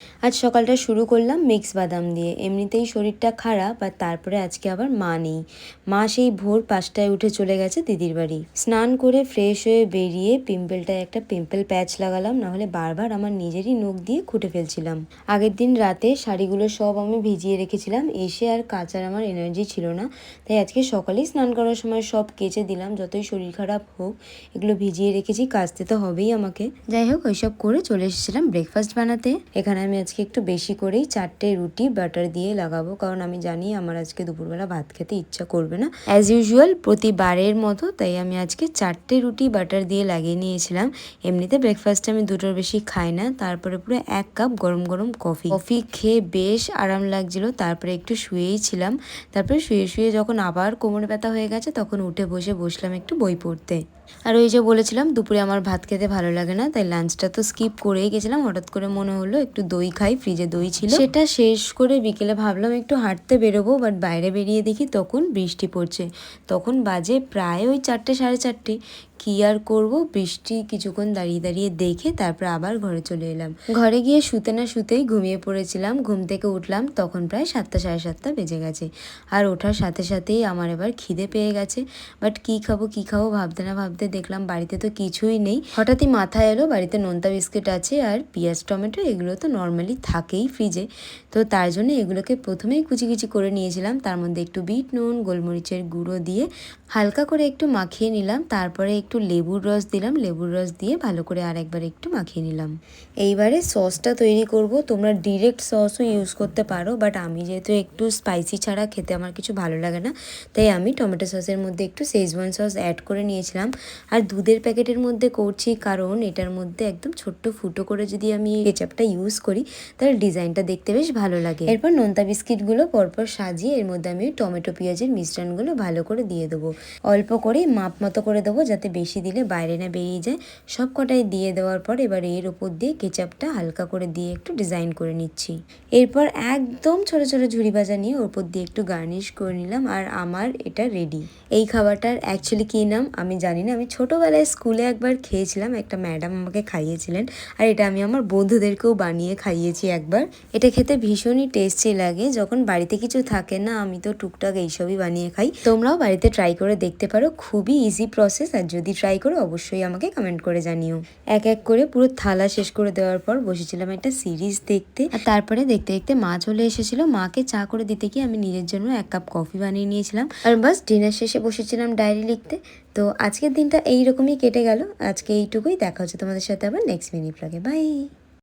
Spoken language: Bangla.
আজ সকালটা শুরু করলাম মিক্স বাদাম দিয়ে। এমনিতেই শরীরটা খারাপ, আর তারপরে আজকে আবার মা নেই। মা সেই ভোর 5টায় উঠে চলে গেছে দিদির বাড়ি। স্নান করে ফ্রেশ হয়ে বেরিয়ে পিম্পলটায় একটা পিম্পল প্যাচ লাগালাম, নাহলে বারবার আমার নিজেরই নখ দিয়ে খুঁটে ফেলছিলাম। আগের দিন রাতে শাড়িগুলো সব আমি ভিজিয়ে রেখেছিলাম, এসে আর কাচার আমার এনার্জি ছিল না, তাই আজকে সকালেই স্নান করার সময় সব কেচে দিলাম। যতই শরীর খারাপ হোক, এগুলো ভিজিয়ে রেখেছি, কাচতে তো হবেই আমাকে। যাই হোক, ওইসব করে চলে এসেছিলাম ব্রেকফাস্ট বানাতে। এখানে আমি আজকে একটু বেশি করেই 4টে রুটি বাটার দিয়ে লাগাবো, কারণ আমি জানি আমার আজকে দুপুরবেলা ভাত খেতে ইচ্ছা করবে না অ্যাজ ইউজুয়াল প্রতিবারের মতো। তাই আমি আজকে 4টে রুটি বাটার দিয়ে লাগিয়ে নিয়েছিলাম। এমনিতে ব্রেকফাস্টে আমি 2টোর বেশি খাই না। তারপরে পুরো 1 কাপ গরম গরম কফি খেয়ে বেশ আরাম লাগছিল। তারপরে একটু শুয়েই ছিলাম। তারপরে শুয়ে শুয়ে যখন আবার কোমরে ব্যথা হয়ে গেছে, তখন উঠে বসলাম একটু বই পড়তে। আর ওই যে বলেছিলাম দুপুরে আমার ভাত খেতে ভালো লাগে না, তাই লাঞ্চটা তো স্কিপ করেই গেছিলাম। হঠাৎ করে মনে হলো একটু দই খাই, ফ্রিজে দই ছিল। সেটা শেষ করে বিকেলে ভাবলাম একটু হাঁটতে বেরোবো, বাট বাইরে বেরিয়ে দেখি তখন বৃষ্টি পড়ছে। তখন বাজে প্রায় ওই 4টে সাড়ে 4টে। কি আর করব, বৃষ্টি কিছুক্ষণ দাঁড়িয়ে দাঁড়িয়ে দেখে তারপর আবার ঘরে চলে এলাম। ঘরে গিয়ে শুতে না শুতেই ঘুমিয়ে পড়েছিলাম। ঘুম থেকে উঠলাম তখন প্রায় 7টা সাড়ে 7টা বেজে গেছে। আর ওঠার সাথে সাথেই আমার এবার খিদে পেয়ে গেছে। বাট কি খাবো ভাবতে না ভাবতে দেখলাম বাড়িতে তো কিছুই নেই। হঠাৎই মাথায় এলো বাড়িতে নোনতা বিস্কিট আছে আর পেঁয়াজ টমেটো, এগুলো তো নর্মালি থাকেই ফ্রিজে। তো তার জন্য এগুলোকে প্রথমেই কুচি কুচি করে নিয়েছিলাম। তার মধ্যে একটু বিট নুন, গোলমরিচের গুঁড়ো দিয়ে হালকা করে একটু মাখিয়ে নিলাম। তারপরে একটু লেবুর রস দিলাম, লেবুর রস দিয়ে ভালো করে আরেকবার একটু মাখিয়ে নিলাম। এইবারে সসটা তৈরি করব। তোমরা ডিরেক্ট সসও ইউজ করতে পারো, বাট আমি যেহেতু একটু স্পাইসি ছাড়া খেতে আমার কিছু ভালো লাগে না, তাই আমি টমেটো সসের মধ্যে একটু শেজওয়ান সস অ্যাড করে নিয়েছিলাম। আর দুধের প্যাকেটের মধ্যে করছি, কারণ এটার মধ্যে একদম ছোট্ট ফুটো করে যদি আমি কেচাপটা ইউজ করি, তার ডিজাইনটা দেখতে বেশ ভালো লাগে। এরপর নোনতা বিস্কিটগুলো পরপর সাজিয়ে এর মধ্যে আমি টমেটো পেঁয়াজের মিশ্রণগুলো ভালো করে দিয়ে দেবো। অল্প করে মাপ মতো করে দেবো, যাতে বেশি দিলে বাইরে না বেরিয়ে যায়। সব কটাই দিয়ে দেওয়ার পর এবার এর ওপর দিয়ে কেচাপটা হালকা করে দিয়ে একটু ডিজাইন করে নিচ্ছি। এরপর একদম ছোট ছোট ঝুড়ি ভাজা নিয়ে ওপর দিয়ে একটু গার্নিশ করে নিলাম, আর আমার এটা রেডি। এই খাবারটার অ্যাকচুয়ালি কী নাম আমি জানি না। আমি ছোটোবেলায় স্কুলে একবার খেয়েছিলাম, একটা ম্যাডাম আমাকে খাইয়েছিলেন, আর এটা আমি আমার বন্ধুদেরকেও বানিয়ে খাইয়েছি একবার। এটা খেতে ভীষণই টেস্টি লাগে। যখন বাড়িতে কিছু থাকে না, আমি তো টুকটাক এইসবই বানিয়ে খাই। তোমরাও বাড়িতে ট্রাই করে দেখতে পারো, খুবই ইজি প্রসেস। আর যদি ট্রাই করো অবশ্যই আমাকে কমেন্ট করে জানিও। এক এক করে পুরো থালা শেষ করে দেওয়ার পর বসেছিলাম একটা সিরিজ দেখতে, আর তারপরে দেখতে দেখতে মা চলে এসেছিল। মাকে চা করে দিতে গিয়ে আমি নিজের জন্য 1 কাপ কফি বানিয়ে নিয়েছিলাম, আর বাস ডিনার শেষে বসেছিলাম ডায়েরি লিখতে। তো আজকের দিনটা এইরকমই কেটে গেল। আজকে এইটুকুই। দেখা হচ্ছে তোমাদের সাথে আবার নেক্সট মিনি ব্লগে। বাই।